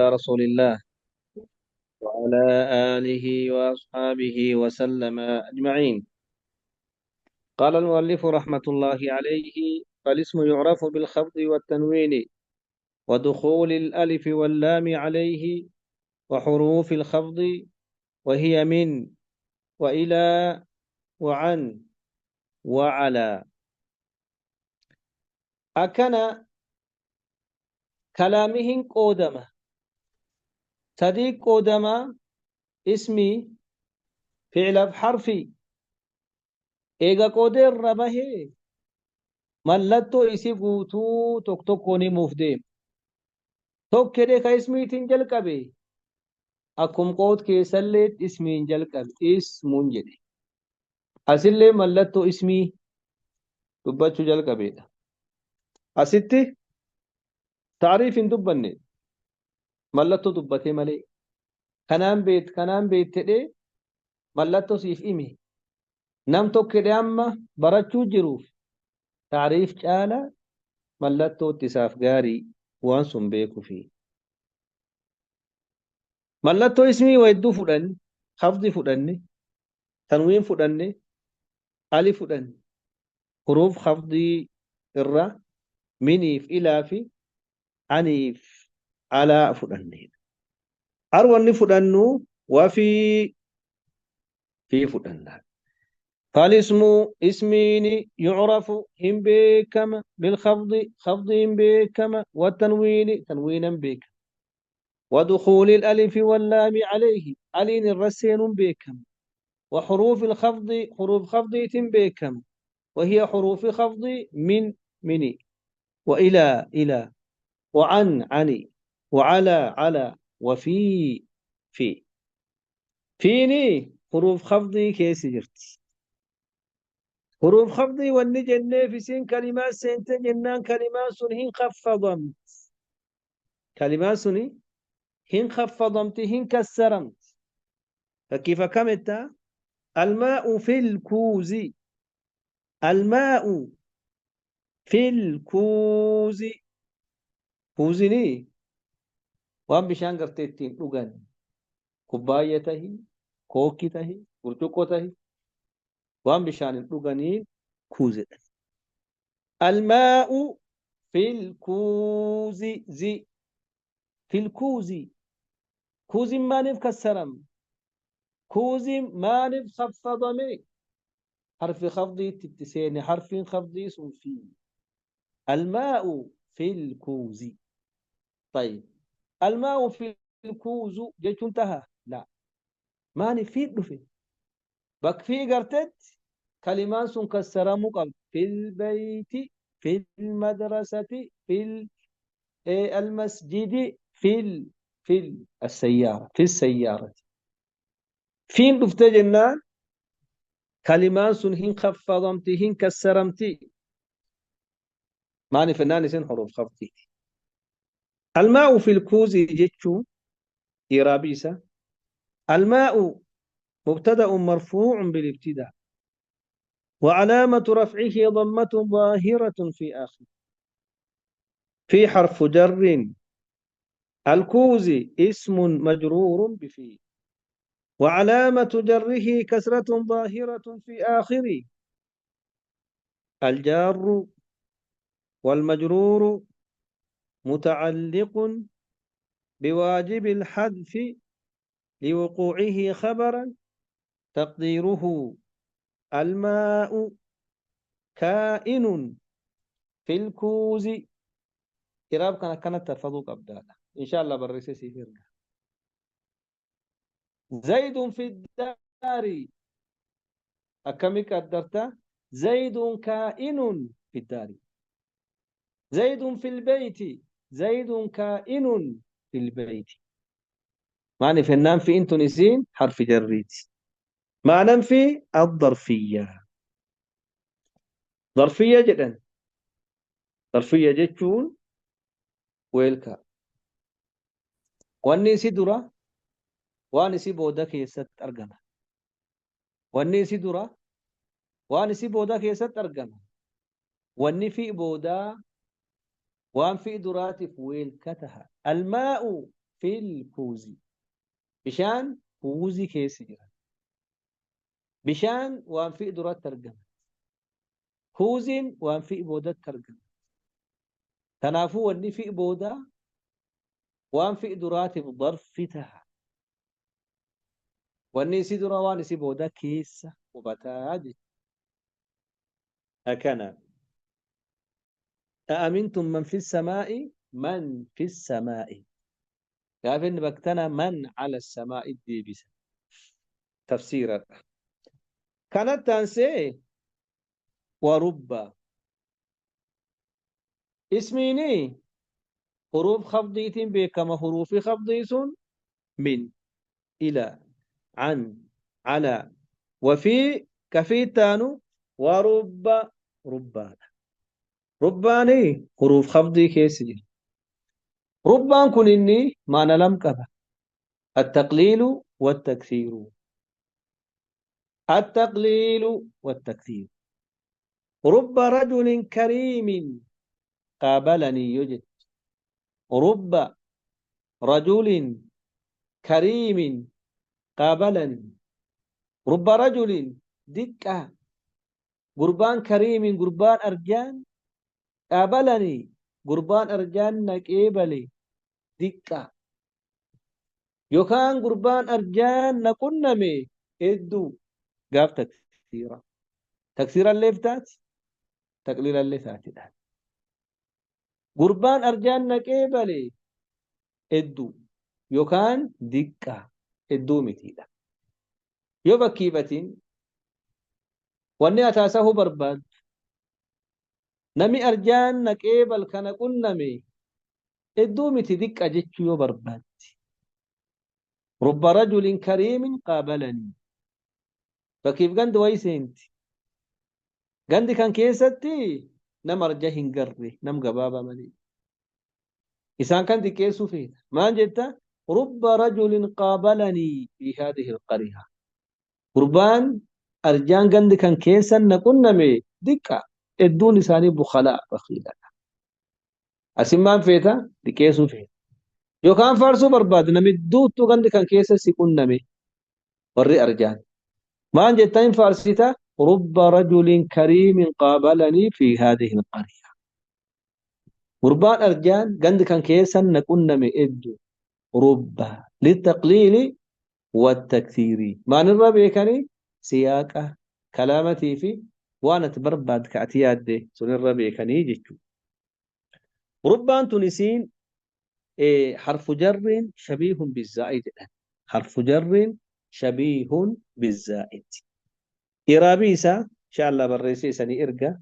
رسول الله وعلى آله وأصحابه وسلم أجمعين. قال المؤلف رحمة الله عليه: فالاسم يعرف بالخفض والتنوين ودخول الألف واللام عليه وحروف الخفض، وهي من وإلى وعن وعلى. أكن كلامهن قودمة صديق قودمة اسمي فعل بحرفي إيغا قودر ربه ملتو إسي قوتو توك توكوني مفديم توك كده كاسميتين جلقبي أكم قوت كيسلت اسمين جلقب اسمون جدي أسلي ملتو اسمي دبتو جلقبي ده أستي تعريف دبني ملتو دبتي ملي كنان بيت تدي ملتو سيف إمي نم توك كده أما برچو جروف تعريف جالا ملتو اتساف غاري وانسم بيكو فيه ملتو اسمي ويدو فدن خفض فدن تنوين فدن ألف فدن حروف خفضي الرا منيف إلى في عنيف على فدنين أروى فدنو وفي في فدنا. فالاسم اسمين يعرف هم بكما بالخفض خفض بكما والتنوين تنوينا بك ودخول الألف واللام عليه علين الرسين بكم وحروف الخفض حروف خفض بكم وهي حروف خفض من مني وإلى إلى وعن عني وعلى على وفي في فيني حروف خفضي كيس جرت حروف خفضي والنجن في سين كلمات سنت جنان كلمات سنهن خفضمت كلمات سني هن خفضمت هن كسرمت فكيف كمت الماء في الكوز الماء في الكوز كوزني وان بشان قرتين لغان كوباية تهي كوكي تهي برتقو تهي وان بشان لغانين كوز الماء في الكوز زي في الكوز كوز ما نف كسرم كوز ما نف خفضمي حرف خفضي تتسين حرف خفضي في الماء في الكوز. طيب الماء في الكوز جيت انتهى لا ما نفيد في بك في قرتت كلمات كسرم قبل في البيت في المدرسة في المسجد في السيارة في السيارة فين دفت جنان كلمات هن خفضمتي هن كسرمتي ماني فنان سن حروف خفضي. الماء في الكوز جتشو إيرابيسا الماء مبتدأ مرفوع بالابتداء وعلامة رفعه ضمة ظاهرة في آخر في حرف جر الكوز اسم مجرور بفيه وعلامة جره كسرة ظاهرة في آخره الجار والمجرور متعلق بواجب الحذف لوقوعه خبرا تقديره الماء كائن في الكوز. إراب كانت ترفضوا أبدالا إن شاء الله برسي سيفرنا. زيد في الدار أكمك قدرت زيد كائن في الدار زيد في البيت زيد كائن في البيت. معنى فنان في انتو نسين حرف جريت معنى في الظرفية ظرفية جدا ظرفية جتون ويلكا واني سدرة واني سيبودا كيست أرجمة واني سدرة واني سيبودا كيست أرجمة واني في بودا وان في درات فويل كتها الماء في الكوز بشان كوزي كيس جرا بشان وان في درات ترجم كوزين وان في بودات ترجم تنافو وني في بودا وان في درات بظرفتها واني سيدرا وان سي بودا كيس وبتاج أكنا أأمنتم من في السماء من في السماء كافن بكتنا من على السماء دي بس تفسيرا كانت تنسي ورب اسميني حروف خفضيتين بكما حروف خفضيسون من إلى عن على وفي كفيتانو ورب ربان رباني حروف خفضي كيسجل ربان كن إني معنى لم كذا التقليل والتكثير التقليل والتكثير رب رجل كريم قابلني يجد رب رجل كريم قابلني رب رجل دكة قربان كريم قربان أرجان قابلني قربان أرجان نكيبلي دكة يوكان قربان أرجان نكنمي إدو قاف تكثيرا تكثيرا اللي فتات تقليلا اللي فاتت قربان أرجان نكيبلي إدو يوكان دكة إدو متيدا يو بكيبتين واني أتاسه برباد نمي أرجان نكيبل كان كنمي إدو متي دكة جتشو يو برباد رب رجل كريم قابلني فكيف قند ويسنت قند كان كيستي نم أرجه قري نم قبابا ملي إسان كان كيسو فيه ما جدت رب رجل قابلني في هذه القرية قربان أرجان قند كان كيسا نكنمي دكة الدون ثاني بخلاء بخيلا أسمان فيتا دكيسو فيه يو كان فارسو برباد نمي دوتو قند كان كيسا سيكون وري أرجان ما جتين فارسيتا رب رجل كريم قابلني في هذه القرية قربان أرجان قند كان كيسا نكون مئد رب للتقليل والتكثير ما نرى بيكني سياقة كلامتي في وانا تبرباد كاعتياد دي سنرى بيكني جيتشو ربان تونسين حرف جر شبيه بالزائد حرف جر شبيه بالزائد إرابيسا إن شاء الله بريسي سني إرقى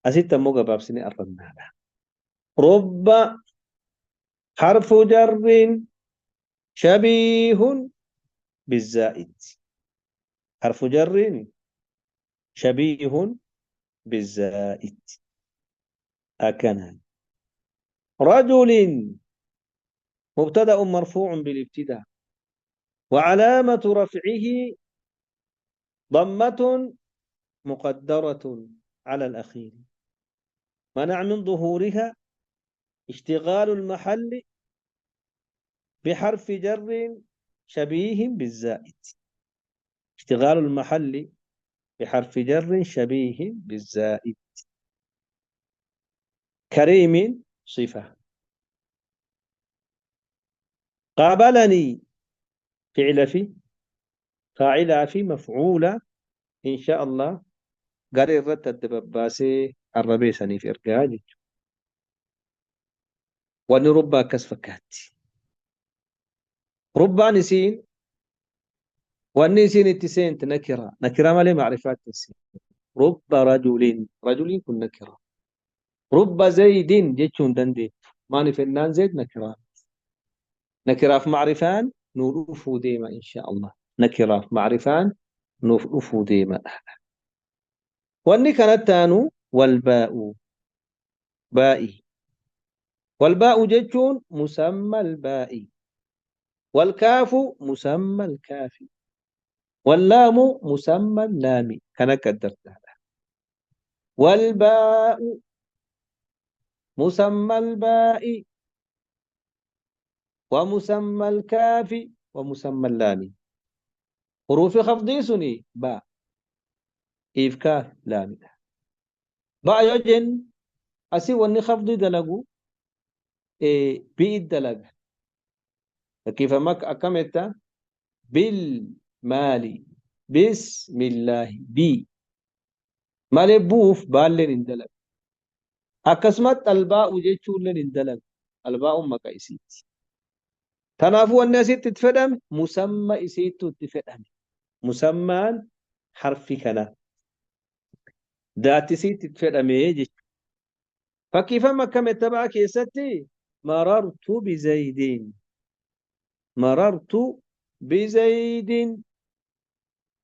أسيت موقع باب سني أرمنا رب حرف جر شبيه بالزائد حرف جر شبيه بالزائد أكن رجل مبتدأ مرفوع بالابتداء وعلامة رفعه ضمة مقدرة على الأخير منع من ظهورها اشتغال المحل بحرف جر شبيه بالزائد اشتغال المحل بحرف جر شبيه بالزائد كريم صفة قابلني فعل في فاعل في مفعولة إن شاء الله قرر الرد الدبباسي الربي سني في إرقاج ونربى كسفكات ربى نسين والنسين التسين نكرة نكرة ما لي معرفات السين رب رجل رجل كن نكرة رب زيد جيتشون دندي ماني فنان زيد نكرة نكرة في معرفان نوفو ديما إن شاء الله نكرة في معرفان نوفو ديما واني كانت تانو والباء بائي والباء جيتشون مسمى الباء والكاف مسمى الكافي واللام مسمى اللام كان قدرت هذا والباء مسمى الباء ومسمى الكاف ومسمى اللام. حروف خفضي سني با إيف كاف لام. با يوجن أسي وني خفضي دلقو إيه بيد دلق. كيف مك أكملت بالمال بسم الله بي مالي بوف بالين اندلق. أكسمت الباء وجيتشون لين اندلق. الباء مكايسيت. تنافو الناس تتفدم مسمى إسيت تتفدم. مسمى حرف كنا ذات سيت تتفدم يجي. فكيف ما كم اتبع كيستي مررت بزيد. مررت بزيد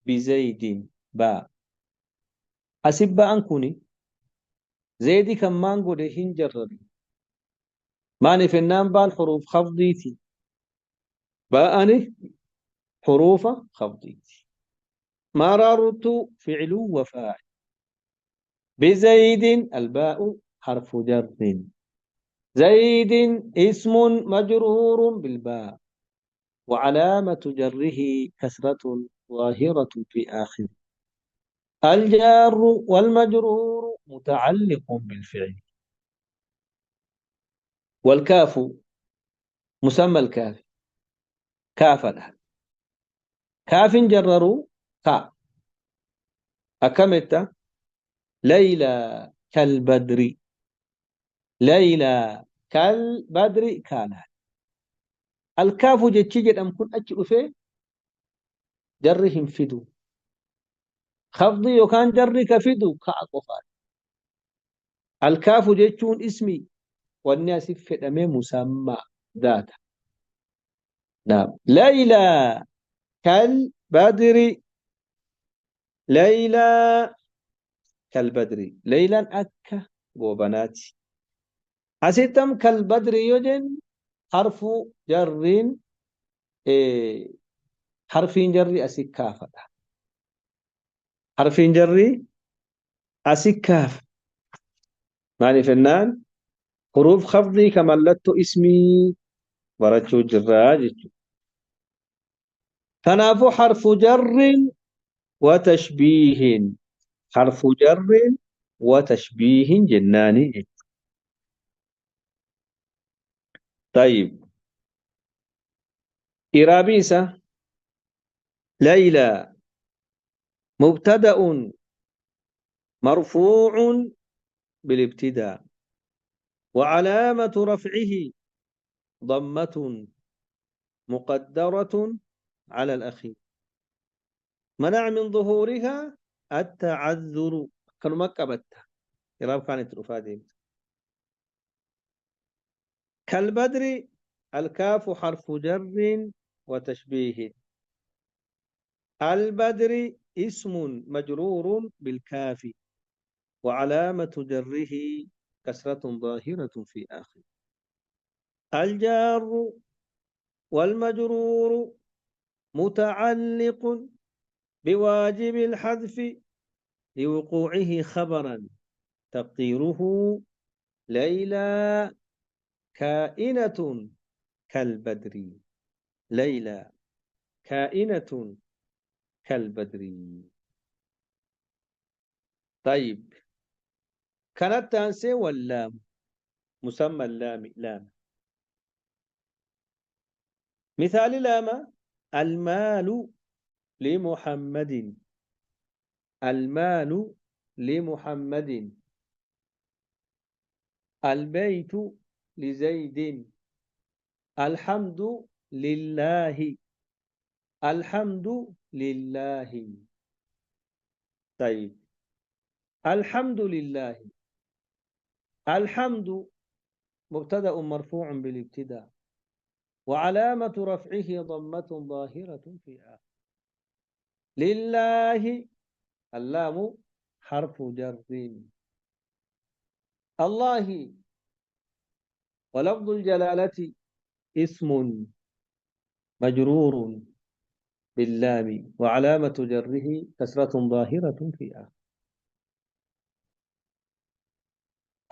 بزيد با أسيب أنكوني زيدي كمان قد هنجر ماني في النام بان حروف خفضيتي باني حروف خفضيتي. مررت فعل وفاعل بزيد الباء حرف جر زيد اسم مجرور بالباء وعلامة جره كسرة ظاهرة في آخره. الجار والمجرور متعلق بالفعل. والكاف مسمى الكاف كافة كاف جرروا كا أكملت ليلى كالبدر. ليلى كالبدر كان الكاف جتشي أم كن أجل في جرهم فدو خفضي وكان جرك فدو كأقفال. الكاف جتشون اسمي والناس فدمي مسمى ذات. نعم ليلى كالبدر. ليلى كالبدر ليلا أكا وبناتي. أسيتم كالبدر يوجن حرف جر إيه حرف جر أسكافة. حرف جر أسكاف معني فنان حروف خفضي كملت اسمي ورجو جراج. تنافو حرف جر وتشبيه. حرف جر وتشبيه جناني. طيب إرابيسة ليلى مبتدأ مرفوع بالابتداء وعلامة رفعه ضمة مقدرة على الأخير منع من ظهورها التعذر. كانوا مكبتها إراب كانت الأفادين. كالبدر الكاف حرف جر وتشبيه. البدر اسم مجرور بالكاف وعلامة جره كسرة ظاهرة في آخر. الجار والمجرور متعلق بواجب الحذف لوقوعه خبرا تقديره ليلى كائنة كالبدر. ليلى كائنة كالبدر. طيب كانت تنسي واللام مسمى اللام لام. مثال لام المال لمحمد. المال لمحمد. البيت لزيد. الحمد لله. الحمد لله. طيب الحمد لله. الحمد مبتدأ مرفوع بالابتداء وعلامة رفعه ضمة ظاهرة في آخر. لله اللام حرف جر. الله ولفظ الجلالة اسم مجرور باللام وعلامة جره كسرة ظاهرة في آخر.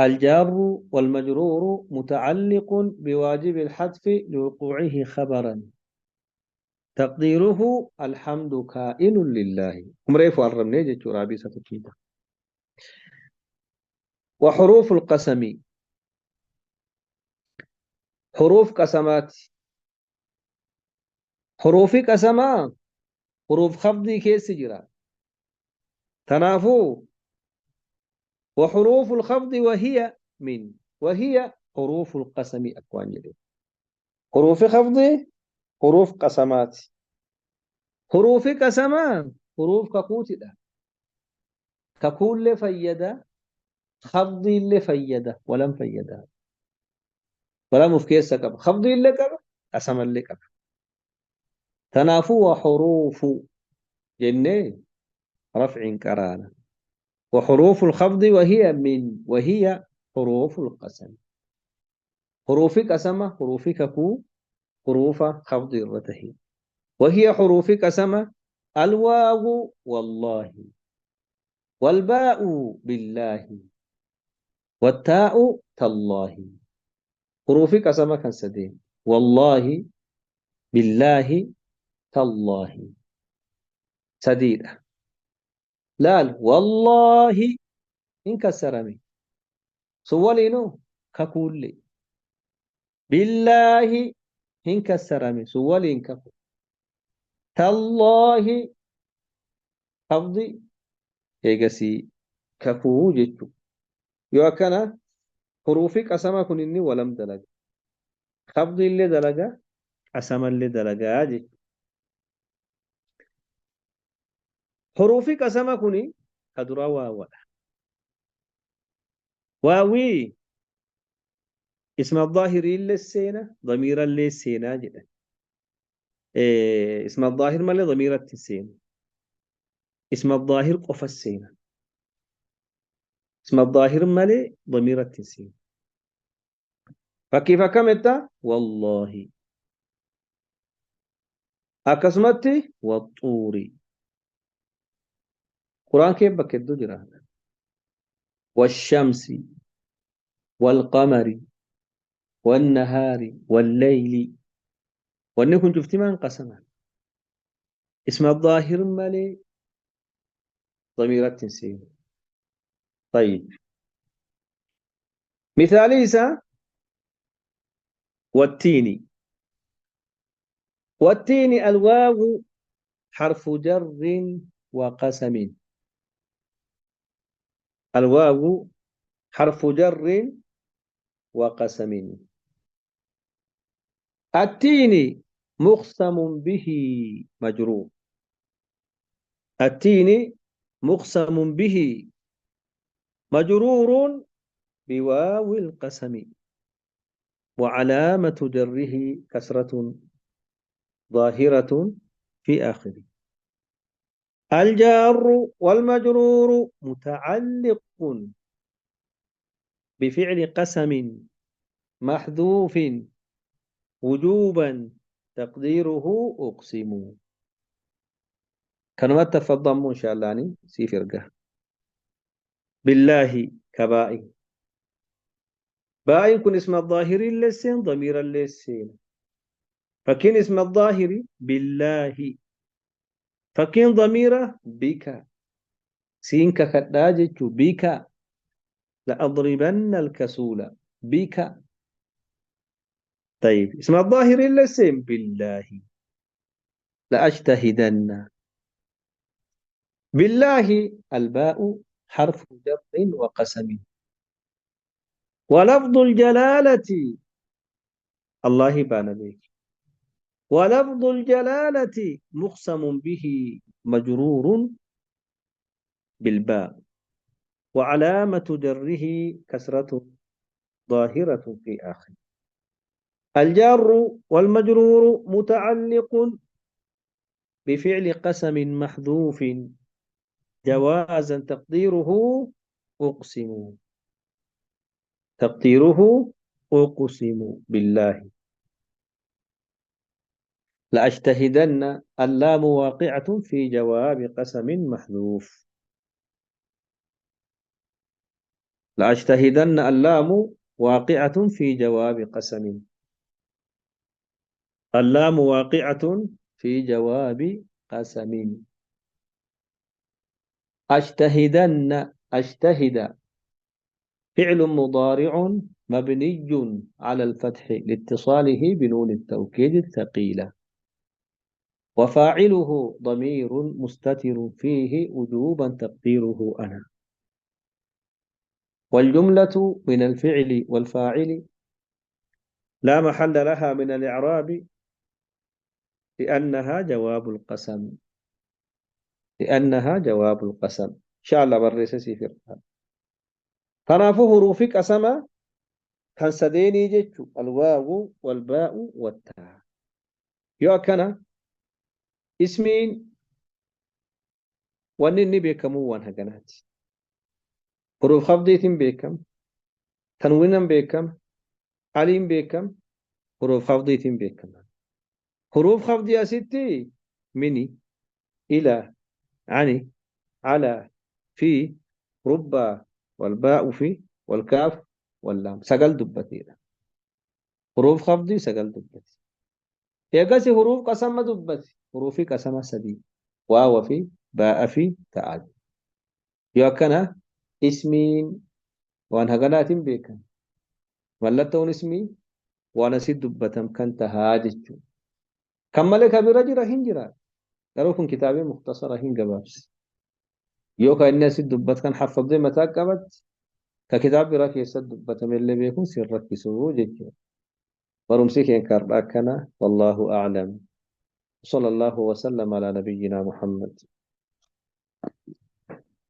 الجار والمجرور متعلق بواجب الحذف لوقوعه خبرا، تقديره الحمد كائن لله. مريف الرمني جتشو رابيسة الكيدة. وحروف القسم، حروف قسمات، حروف قسما حروف خفضي كيس جرا تنافو. وحروف الخفض وهي من، وهي حروف القسم أكوان جدي. حروف خفض حروف قسمات، حروف قسما حروف كقوت ده، كقول فيدا، خفض اللي فيدا ولم فيدا، ولا مفكيس كب خفض اللي كب قسم اللي كب. تنافو وحروف جنة رفع كرانا. وحروف الخفض وهي من، وهي حروف القسم. حروف قسمة حروف ككو حروف خفض الرته. وهي حروف قسمة الواو والله، والباء بالله، والتاء تالله. حروف قسمة كان سدين، والله، بالله، تالله. سديدة. لا والله انكسرمي سوالينو ككولي. بالله انكسرمي سوالين ككو. تالله خفضي eegasii kakuu jechuudha. Yoo akkana huruufii qasama kun inni walam dalaga. Qabdi illee dalaga, qasama illee dalagaa jechuudha. Huruufii qasama kuni ka dura waawwadha. Waawii isma dhaahirii illee seena, dhamiira illee seenaa jedhan. Isma dhaahir malee dhamiiratti seena. Isma dhaahir qofa seena. Isma dhaahir malee dhamiiratti seena. Fakkiif akkamitti wallaahi. Akkasumatti waxxuurii. Quraan kee bakka hedduu jira. والشمس والقمر والنهار والليل. وأني كنت شفتي ما انقسم اسم الظاهر مالي ضميرات تنسيه. طيب مثالي والتين. والتين الواو حرف جر وقسم. الواو حرف جر وقسم. التين مقسم به مجرور. التين مقسم به مجرور بواو القسم، وعلامة جره كسرة ظاهرة في آخره. الجار والمجرور متعلق بفعل قسم محذوف وجوبا تقديره أقسم. كلمات تفضل إن شاء الله يعني سيفرقه. بالله كبائي. باء يكون اسم الظاهر للسين ضمير للسين. فكين اسم الظاهر بالله، فكين ضميره بك، سينك كداجت بك. لأضربن الكسول بك. طيب اسم الظاهر للسين بالله. لأجتهدن. بالله الباء حرف جر وقسم. ولفظ الجلالة الله بان بك. ولفظ الجلالة مقسم به مجرور بالباء، وعلامة جره كسرة ظاهرة في آخر. الجار والمجرور متعلق بفعل قسم محذوف جوازا تقديره أقسم. تقديره أقسم بالله. لأجتهدن اللام واقعة في جواب قسم محذوف. لأجتهدن اللام واقعة في جواب قسم. اللام واقعة في جواب قسم. أجتهدن، أجتهد فعل مضارع مبني على الفتح لاتصاله بنون التوكيد الثقيلة، وفاعله ضمير مستتر فيه وجوبا تقديره أنا. والجملة من الفعل والفاعل لا محل لها من الإعراب لأنها جواب القسم. لأنها جواب القسم إن شاء الله بريسسي في الرحاب. فنافو حروف قسم كان سديني جتشو الواو والباء والتاء. يو كان اسمين ونني بيكمو وان هجنات. حروف خفضيتين بيكم، تنوينا بيكم، عليم بيكم، حروف خفضيتين بيكم. حروف خفض يا ستي مني، إلى، عني، على، في، ربا، والباء في، والكاف، واللام سقل دبتي. حروف خفضي سقل دبتي. يقاسي حروف قسم دبتي، حروفي قسم سدي، واو في، باء في، تعال. يوكنا اسمين وان هقنات بيكا ملتون اسمي وانا سيد دبتم كنت هاجج. كمل كبيرة جرا هنجرا يروكن كتابي مختصرة هنجبابس. يوكا إني سيد دبت كان حفظ زي متى قبت ككتاب براك يسد دبتم اللي بيكون سر ركسو جيجو. ورمسيك ينكر أكنا والله أعلم. صلى الله وسلم على نبينا محمد.